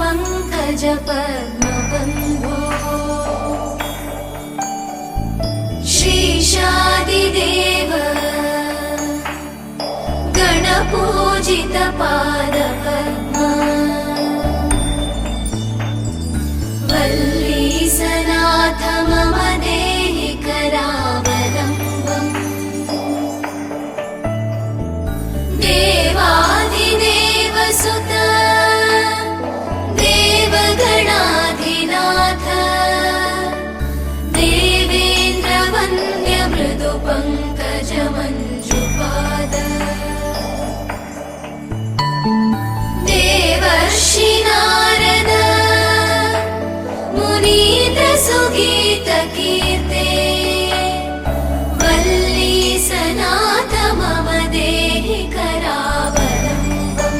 पङ्कज पद्मबन्धो श्रीशादिदेव गणपूजित पादपद्मा वल्लीसनाथ मम देहि करावलम्बम् देवाधिदेव सुत देवगणाधिनाथ देवेन्द्रवन्द्य मृदु पङ्कज मञ्जुपाद देवर्षि नारद मुनीन्द्र सुगीत कीर्ते वल्लीसनाथ मम देहि करावलम्बम्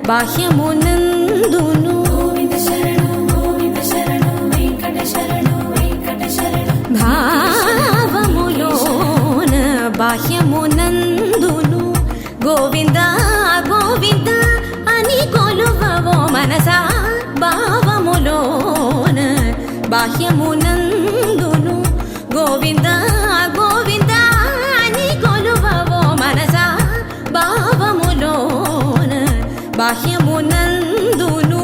బాహ్యమునందును గోవింద శరణు గోవింద శరణు వెంకట శరణు వెంకట శరణు భావములోన బాహ్యమునందును గోవింద గోవింద అని కొలువవో మనసా భావములోన బాహ్యమునందును గోవింద గోవింద అని కొలువవో మనసా భావములోన బాహ్యమునందును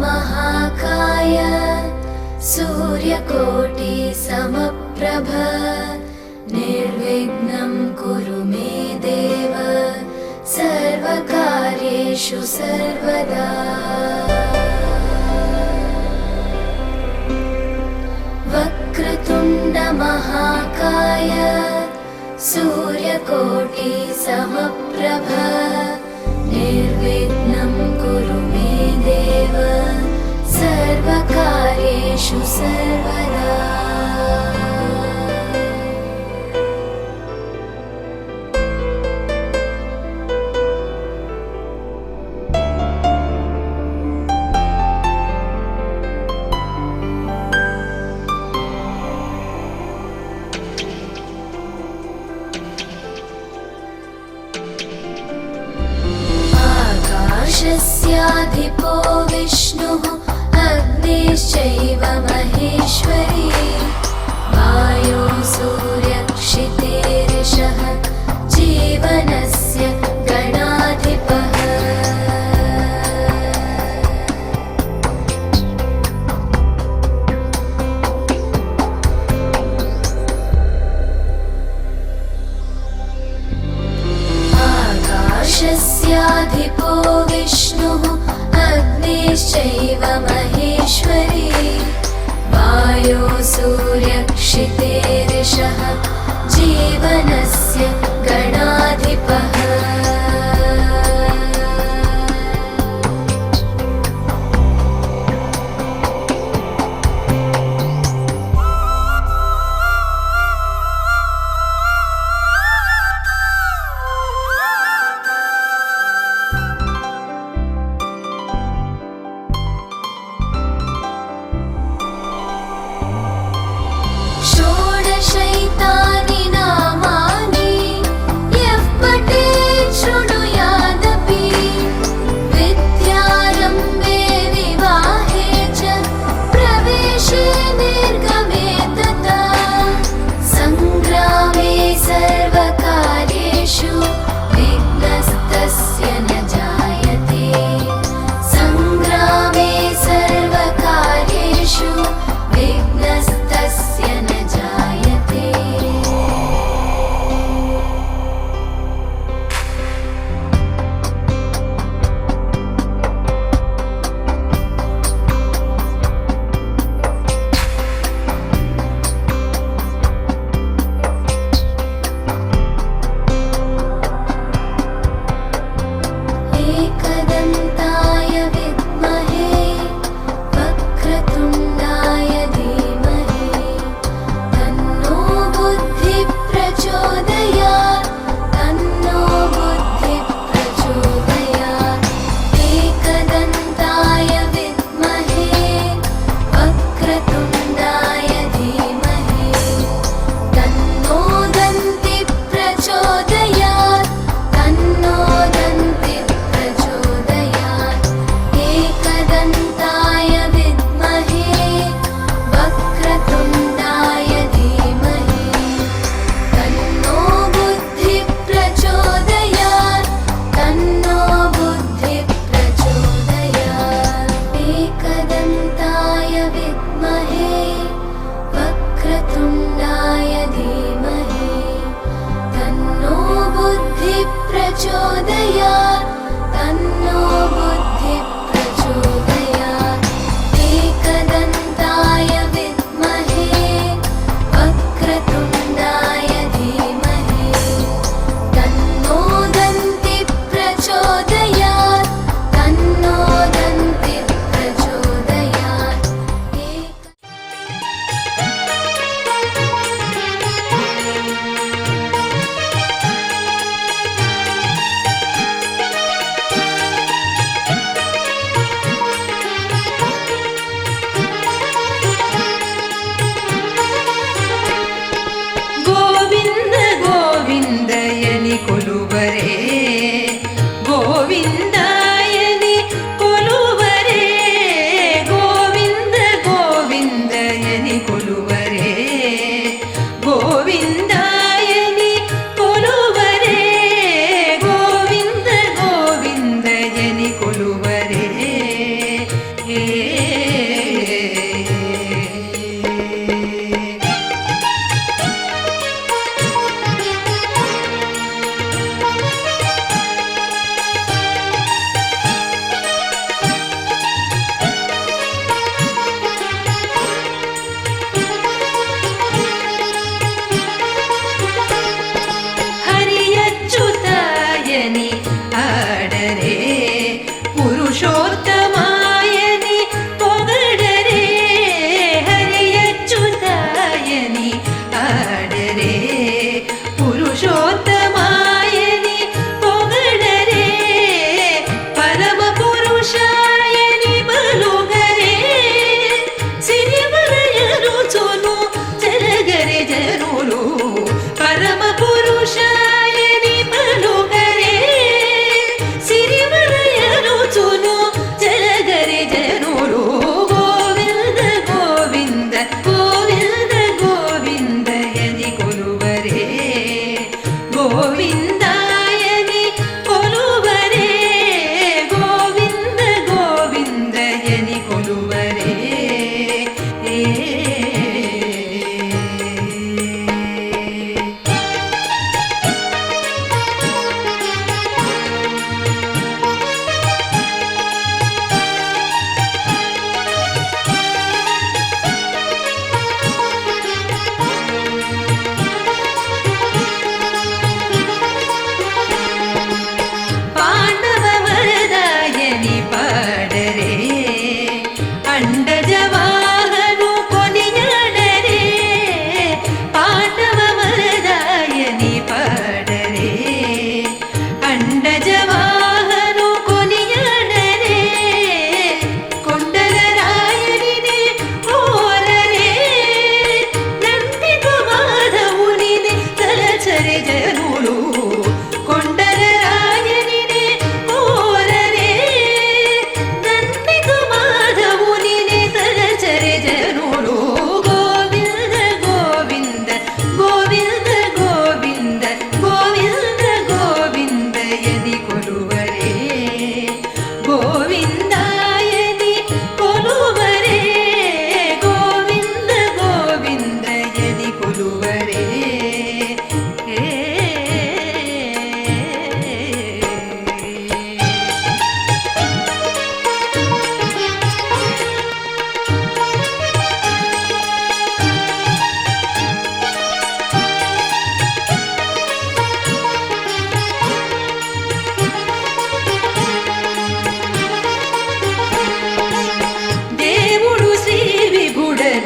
महाकाय सूर्यकोटि समप्रभ निर्विघ्नं कुरु मे देव सर्वकार्येषु सर्वदा महाकाय सूर्यकोटि समप्रभ निर्विघ्नं कुरु मे देव सर्वकार्येषु सर्वदा। आकाशस्याधिपो विष्णुः अग्निश्चैव महेश्वरी वायो सूर्यक्षितेरिषः जीवनस्य गणाधिपः। आकाशस्याधिपो विष्णुः अग्निश्चैव महेश्वरी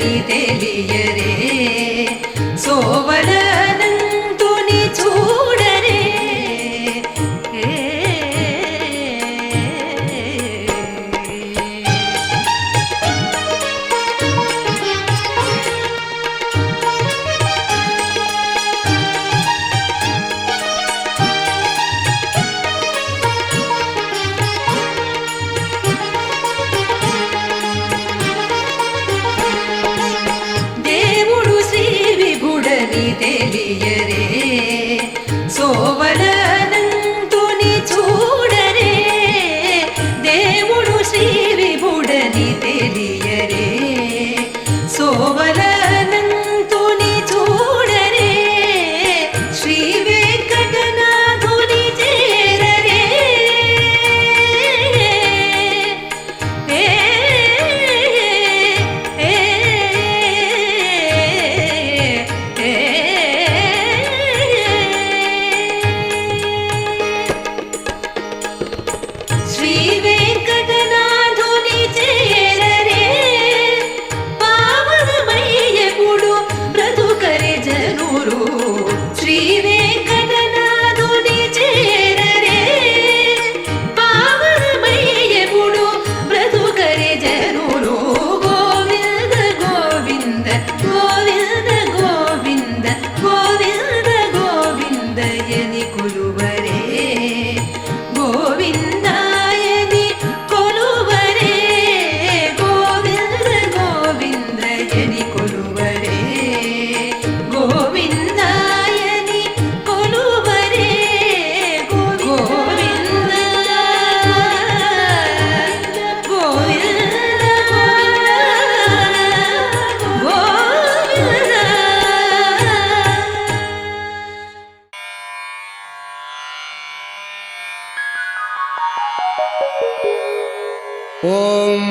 బూడని తెలియరే సోవలనంతుని చూడరే తెలియరే సోవలనంతుని చూడరే దేవుడు శ్రీ విభుడని తెలియరే సోవలనంతుని చూడరే శ్రీ వెంకటనాథుని చేరరే ఓం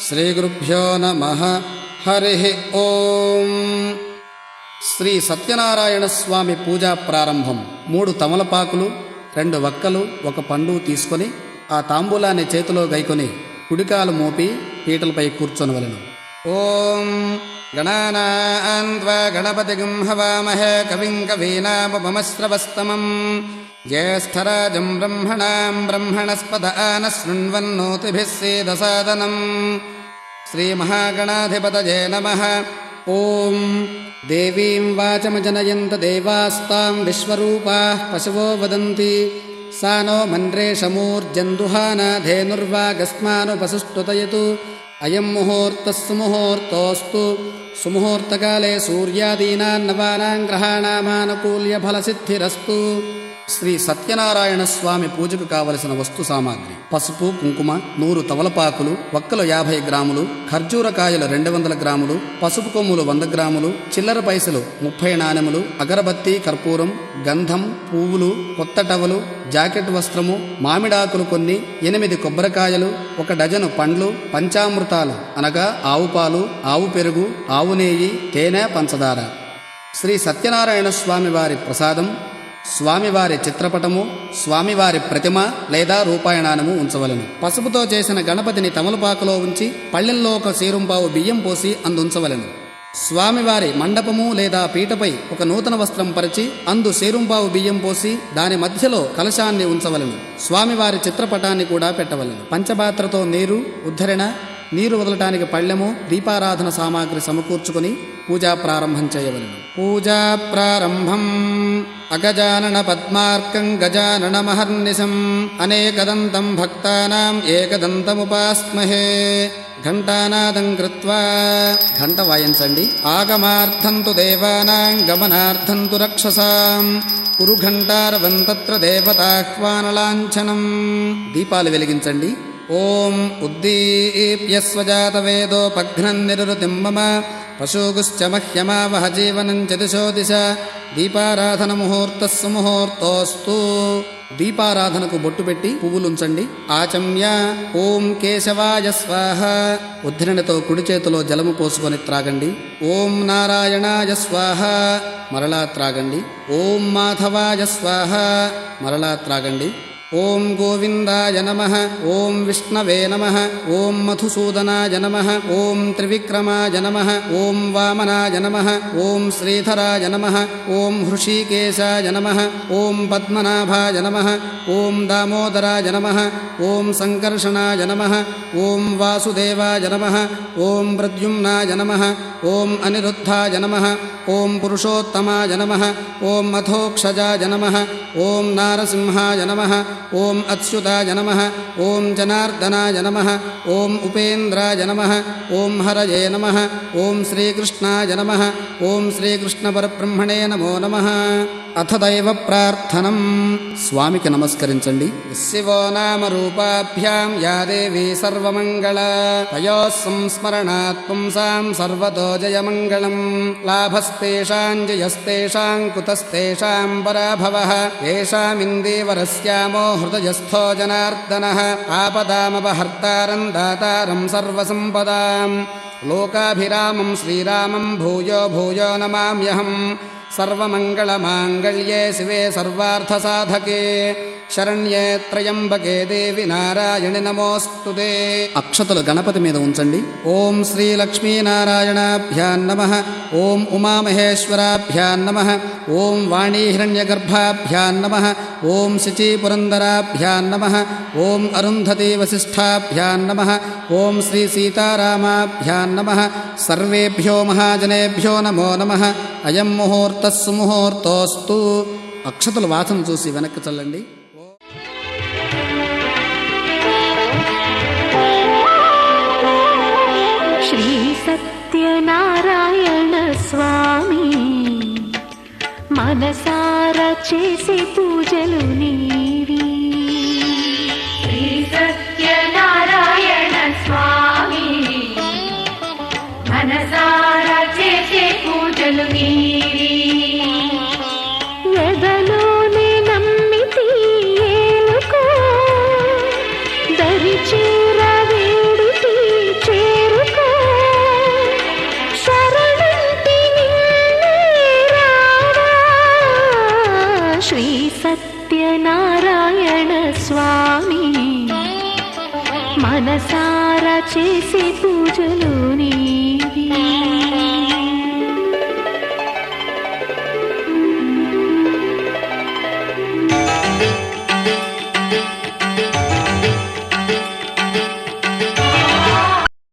శ్రీ గురుభ్యో నమః. హరి ఓం. శ్రీ సత్యనారాయణ స్వామి పూజా ప్రారంభం. 3 తమలపాకులు, 2 వక్కలు, 1 పండు తీసుకొని ఆ తాంబూలాన్ని చేతిలో గైకొని కుడికాలు మోపి పీటలపై కూర్చొనవలెను. ఓం గణానాన్ త్వా గణపతిగం హవామహే కవిం కవీనాముపమశ్రవస్తమం జ్యేష్ఠరాజం బ్రహ్మణాం బ్రహ్మణస్పద ఆనశృణ్వన్నోతిభిः సేదసాదనం. శ్రీమహాగణాధిపతయే నమః. ఓం దేవీం వాచమజనయంత దేవాస్తాం విశ్వరూపాః పశవో వదంతి సా నో మన్రేషమూర్జన్దుహానా ధేనుర్వాగస్మానుపసుష్టుతయతు. అయం ముహూర్తః సుముహూర్తోऽस्तु. సుముహూర్తకాలే సూర్యాదీనాన్నవానాం గ్రహాణామానుకూల్య ఫలసిద్ధిరస్తు. శ్రీ సత్యనారాయణ స్వామి పూజకు కావలసిన వస్తు సామాగ్రి: పసుపు, కుంకుమ, 100 తమలపాకులు, వక్కలు 50 గ్రాములు, ఖర్జూరకాయలు 200 గ్రాములు, పసుపు కొమ్ములు 100 గ్రాములు, చిల్లర పైసలు 30 నాణెములు, అగరబత్తి, కర్పూరం, గంధం, పువ్వులు, కొత్త టవలు, జాకెట్ వస్త్రము, మామిడాకులు కొన్ని, 8 కొబ్బరికాయలు, 1 డజను పండ్లు, పంచామృతాలు అనగా ఆవు పాలు, ఆవు పెరుగు, ఆవు నెయ్యి, తేనె, పంచదార. శ్రీ సత్యనారాయణ స్వామి వారి ప్రసాదం, స్వామివారి చిత్రపటము, స్వామివారి ప్రతిమ లేదా రూపాయణానము ఉంచవలెను. పసుపుతో చేసిన గణపతిని తమలపాకులో ఉంచి పళ్ళెంలో 1 సేరుంపావు బియ్యం పోసి అందుంచవలెను. స్వామివారి మండపము లేదా పీటపై 1 నూతన వస్త్రం పరిచి అందు సేరుంపావు బియ్యం పోసి దాని మధ్యలో కలశాన్ని ఉంచవలెను. స్వామివారి చిత్రపటాన్ని కూడా పెట్టవలెను. పంచపాత్రతో నీరు, ఉద్ధరణ, నీరు వదలటానికి పళ్ళెము, దీపారాధన సామాగ్రి సమకూర్చుకొని పూజా ప్రారంభం చేయవలెను. పూజా ప్రారంభం. అగజానన పద్మార్కం గజానన మహర్నిశం అనేకదంతం భక్తానాం ఏకదంతముపాస్మహే. ఘంటానాదం కృత్వా ఘంట వాయించండి. ఆగమార్థంతు దేవానాం గమనార్థంతు రక్షసాం కురు ఘంటారవం తత్ర దేవతాహ్వానలాంఛనం. దీపాలు వెలిగించండి. ఓం ఉద్దీప్య స్వజాతవేదోపఘ్నం నిరుతిం మమ పశూగుశ్చ మహ్యమావహ జీవనం చ దిశో దిశ. దీపారాధన ముహూర్తః సుముహూర్తోऽस्तु. దీపారాధనకు బొట్టు పెట్టి పువ్వులుంచండి. ఆచమ్య ఓం కేశవాయ స్వాహ. ఉద్ధరణతో కుడి చేతిలో జలము పోసుకొని త్రాగండి. ఓం నారాయణాయ స్వాహ. మరలా త్రాగండి. ఓం మాధవాయ స్వాహ. మరలా త్రాగండి. ఓం గోవిందాయ నమః. ఓం విష్ణవే నమః. ఓం మధుసూదనాయ నమః. ఓం త్రివిక్రమాయ నమః. ఓం వామనాయ నమః. ఓం శ్రీధరాయ నమః. ఓం హృషీకేశాయ నమః. ఓం పద్మనాభాయ నమః. ఓం దామోదరాయ నమః. ఓం సంకర్షణాయ నమః. ఓం వాసుదేవాయ నమః. ఓం ప్రద్యుమ్నాయ నమః. ఓం అనిరుద్ధాయ నమః. ఓం పురుషోత్తమాయ నమః. ఓం అథోక్షజాయ నమః. ఓం నారసింహాయ నమః. ఓం అచ్యుతాయ నమః. ఓం జనార్దనాయ నమః. ఓం ఉపేంద్రాయ నమః. ఓం హరయే నమః. ఓం శ్రీకృష్ణాయ నమః. ఓం శ్రీకృష్ణపరబ్రహ్మణే నమో నమః. అథ దైవ ప్రార్థనం. స్వామికి నమస్కరించండి. శివో నామ రూపాభ్యాం యా దేవీ సర్వమంగళ తయోః సంస్మరణాత్ పుంసాం సర్వతో జయమంగళం. లాభస్తేషాం జయస్తేషాం కుతస్తేషాం పరాభవః. ఏషామిందేవరస్యామో హృదయస్థో జనార్దనః. ఆపదామపహర్తారం దాతారం సర్వసంపదాం. లోకాభిరామం శ్రీరామం భూయో భూయో నమామ్యహం. సర్వమంగళమాంగళ్యే శివే సర్వార్థసాధకే శరణ్యే త్రయంబకే దేవి నారాయణి నమోస్తుతే. అక్షతలు గణపతి మీద ఉంచండి. ఓం శ్రీ లక్ష్మీనారాయణాభ్యాం నమః. ఓం ఉమామహేశ్వరాభ్యాం నమః. ఓం వాణీహిరణ్యగర్భాభ్యాం నమః. ఓం శచీపురందరాభ్యాం నమః. ఓం అరుంధతీ వసిష్ఠాభ్యాం నమః. ఓం శ్రీ సీతారామాభ్యాం నమః. సర్వేభ్యో మహాజనేభ్యో నమో నమః. అయం ముహూర్తః సుముహూర్తోస్తు. అక్షతలు వాసన చూసి వెనక్కి చల్లండి. శ్రీ సత్యనారాయణ స్వామి మనసారా చేసే పూజలు నీవి. శ్రీ సత్యనారాయణ స్వామి మనసారా చేసే పూజలు నీవి. ఎదలోనే నమ్మితి ఏలుకో దరి చేర వేడితి చేరుకో. శరణంటి నిన్నే రావా. శ్రీ సత్యనారాయణ స్వామి మనసారా చేసే పూజలు